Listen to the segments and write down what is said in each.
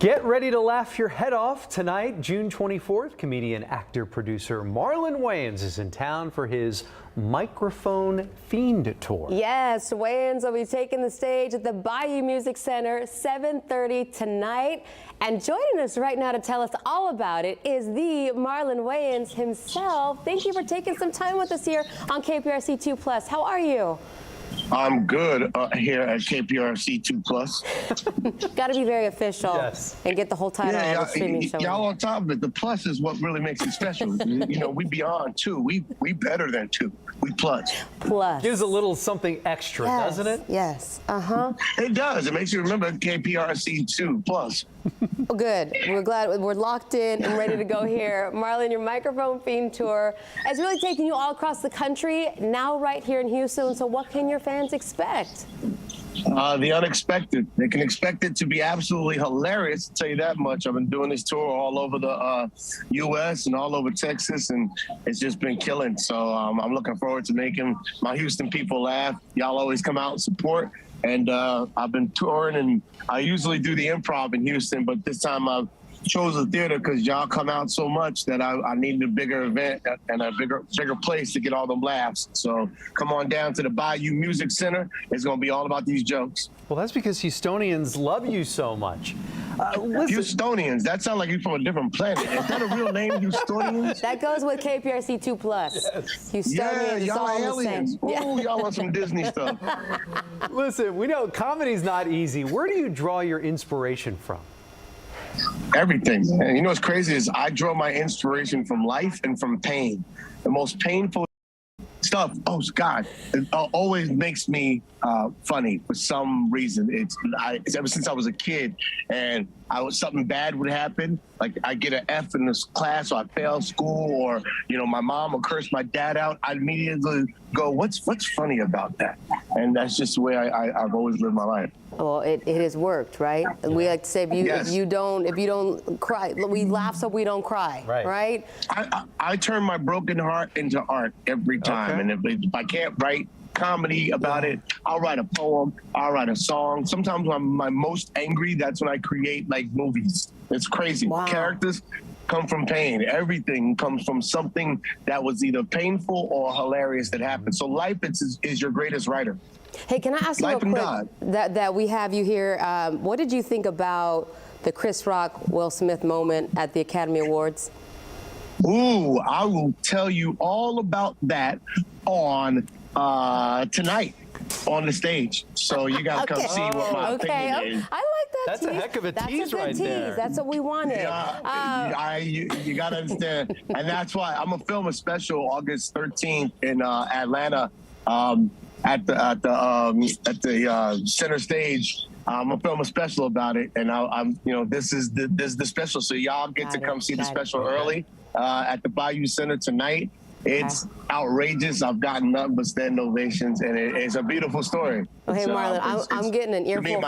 Get ready to laugh your head off tonight, June 24th. Comedian, actor, producer Marlon Wayans is in town for his microphone Fiend tour. Yes, Wayans will be taking the stage at the Bayou Music Center, 7:30 tonight. And joining us right now to tell us all about it is the Marlon Wayans himself. Thank you for taking some time with us here on KPRC 2+. How are you? I'm good here at KPRC 2+. Got to be very official and get the whole title of the streaming show. Y'all on top of it. The plus is what really makes it special. You know, we beyond two. We better than two. We plus. Plus. Gives a little something extra, doesn't it? Yes. It does. It makes you remember KPRC 2+. Oh, good. We're glad we're locked in and ready to go here. Marlon, your Microphone Fiend tour has really taken you all across the country, now right here in Houston. So what can your fans expect? The unexpected. They can expect it to be absolutely hilarious, to tell you that much. I've been doing this tour all over the U.S. and all over Texas, and it's just been killing. So I'm looking forward to making my Houston people laugh. Y'all always come out and support. And I've been touring, and I usually do the Improv in Houston, but this time I've chose the theater because y'all come out so much that I needed a bigger event and a bigger place to get all the laughs. So come on down to the Bayou Music Center. It's going to be all about these jokes. Well, that's because Houstonians love you so much. Houstonians, that sounds like you're from a different planet. Is that a real name, Houstonians? That goes with KPRC 2+. Yes. Houstonians, y'all aliens. Ooh, y'all want some Disney stuff. Listen, we know comedy's not easy. Where do you draw your inspiration from? Everything. And you know what's crazy is I draw my inspiration from life and from pain. The most painful stuff, oh God, it always makes me funny for some reason. It's ever since I was a kid, and something bad would happen, like I get an F in this class, or I fail school, or my mom would curse my dad out. I immediately go, what's funny about that? And that's just the way I've always lived my life. Well, it has worked, right? We like to say, if you don't cry, we laugh so we don't cry, right? I turn my broken heart into art every time, and if I can't write comedy about it, I'll write a poem, I'll write a song. Sometimes when I'm my most angry, that's when I create like movies. It's crazy. Wow. Characters come from pain. Everything comes from something that was either painful or hilarious that happened. So life is your greatest writer. Hey, can I ask you real quick that we have you here? What did you think about the Chris Rock, Will Smith moment at the Academy Awards? Ooh, I will tell you all about that on tonight on the stage. So you guys come see what my opinion is. I like that. That's a heck of a tease right there. That's what we wanted. You got to understand. And that's why I'm going to film a special August 13th in Atlanta at the center stage. I'm gonna film a special about it, and this is the special, so y'all get to come see the special early at the Bayou Center tonight. It's outrageous. I've gotten nothing but standing ovations, and it's a beautiful story. Well, hey, Marlon, I'm getting an earful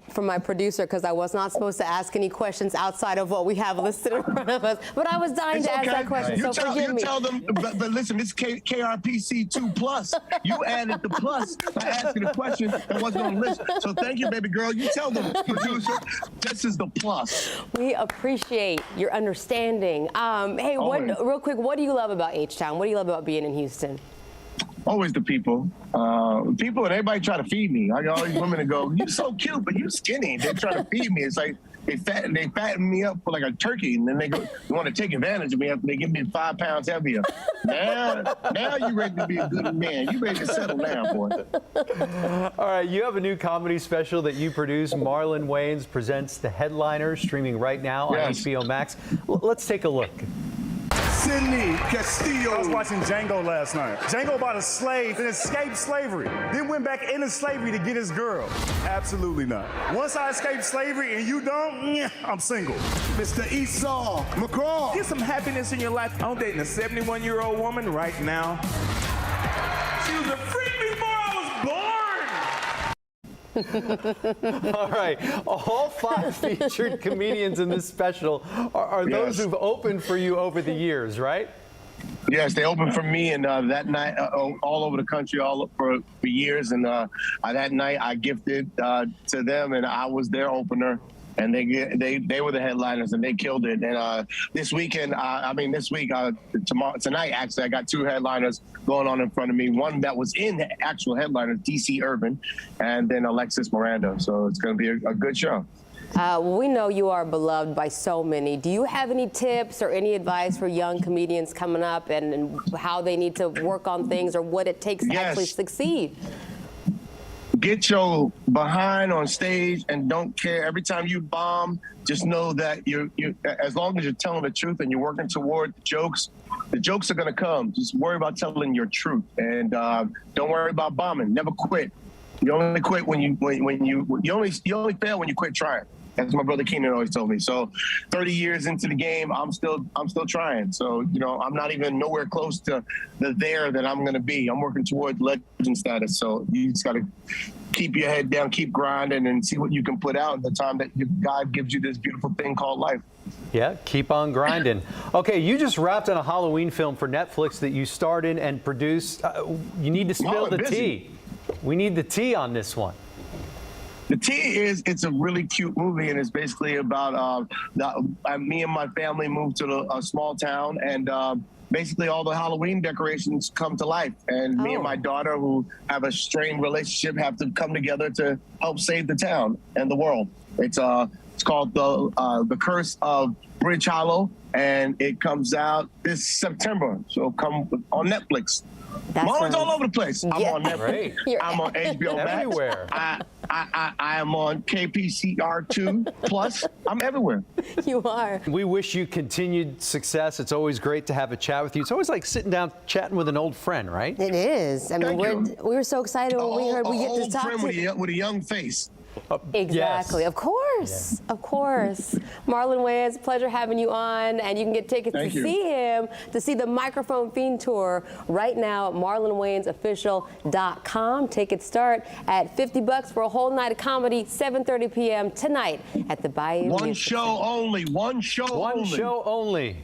from my producer because I was not supposed to ask any questions outside of what we have listed in front of us, but I was dying to ask that question, so forgive me. You tell them, but listen, it's KRPC 2+. You added the plus by asking the question and wasn't on the list. So thank you, baby girl. You tell them, producer, this is the plus. We appreciate your understanding. Hey, real quick, what do you love about H-Town? What do you love about being in Houston? Always the people. People and everybody try to feed me. I got all these women that go, "You're so cute, but you're skinny." They try to feed me. It's like they fatten me up for like a turkey, and then they want to take advantage of me after they give me 5 pounds heavier. Now you ready to be a good man. You ready to settle down, boy. All right, you have a new comedy special that you produce. Marlon Wayans presents The Headliner, streaming right now on HBO Max. Let's take a look. Sidney Castillo. I was watching Django last night. Django bought a slave and escaped slavery, then went back into slavery to get his girl. Absolutely not. Once I escaped slavery and you don't, I'm single. Mr. Esau McCraw. Get some happiness in your life. I'm dating a 71-year-old woman right now. She was a freak before I was born. All right, all 5 featured comedians in this special are those who've opened for you over the years, right? Yes, they opened for me, and that night, all over the country, all for years. And that night, I gifted to them, and I was their opener. and they were the headliners, and they killed it. And this weekend, tonight, actually, I got 2 headliners going on in front of me. One that was in the actual headliners, DC Urban, and then Alexis Miranda. So it's going to be a good show. We know you are beloved by so many. Do you have any tips or any advice for young comedians coming up and how they need to work on things or what it takes to actually succeed? Get your behind on stage and don't care. Every time you bomb, just know that you as long as you're telling the truth and you're working toward the jokes are going to come. Just worry about telling your truth, and don't worry about bombing. Never quit. You only quit when you only fail when you quit trying. As my brother Keenan always told me. So 30 years into the game, I'm still trying. So, I'm not even nowhere close to the there that I'm going to be. I'm working toward legend status. So you just got to keep your head down, keep grinding, and see what you can put out at the time that God gives you this beautiful thing called life. Yeah, keep on grinding. Okay, you just wrapped on a Halloween film for Netflix that you starred in and produced. You need to spill the tea. We need the tea on this one. The tea is, it's a really cute movie, and it's basically about me and my family moved to a small town, and basically all the Halloween decorations come to life. And me and my daughter, who have a strained relationship, have to come together to help save the town and the world. It's called The Curse of Bridge Hollow, and it comes out this September. So come on Netflix. Marlon's all over the place. I'm on Netflix. I'm on HBO Max. Everywhere. I am on KPRC2 Plus. I'm everywhere. You are. We wish you continued success. It's always great to have a chat with you. It's always like sitting down chatting with an old friend, right? It is. I mean, we were so excited when we heard we get to talk to you. With a young face. Exactly. Yes. Of course. Yeah. Of course. Marlon Wayans, pleasure having you on. And you can get tickets to see him, to see the Microphone Fiend Tour right now at MarlonWayansOfficial.com. Tickets start at $50 for a whole night of comedy, 7:30 p.m. tonight at the Bayou. One show only. One show only.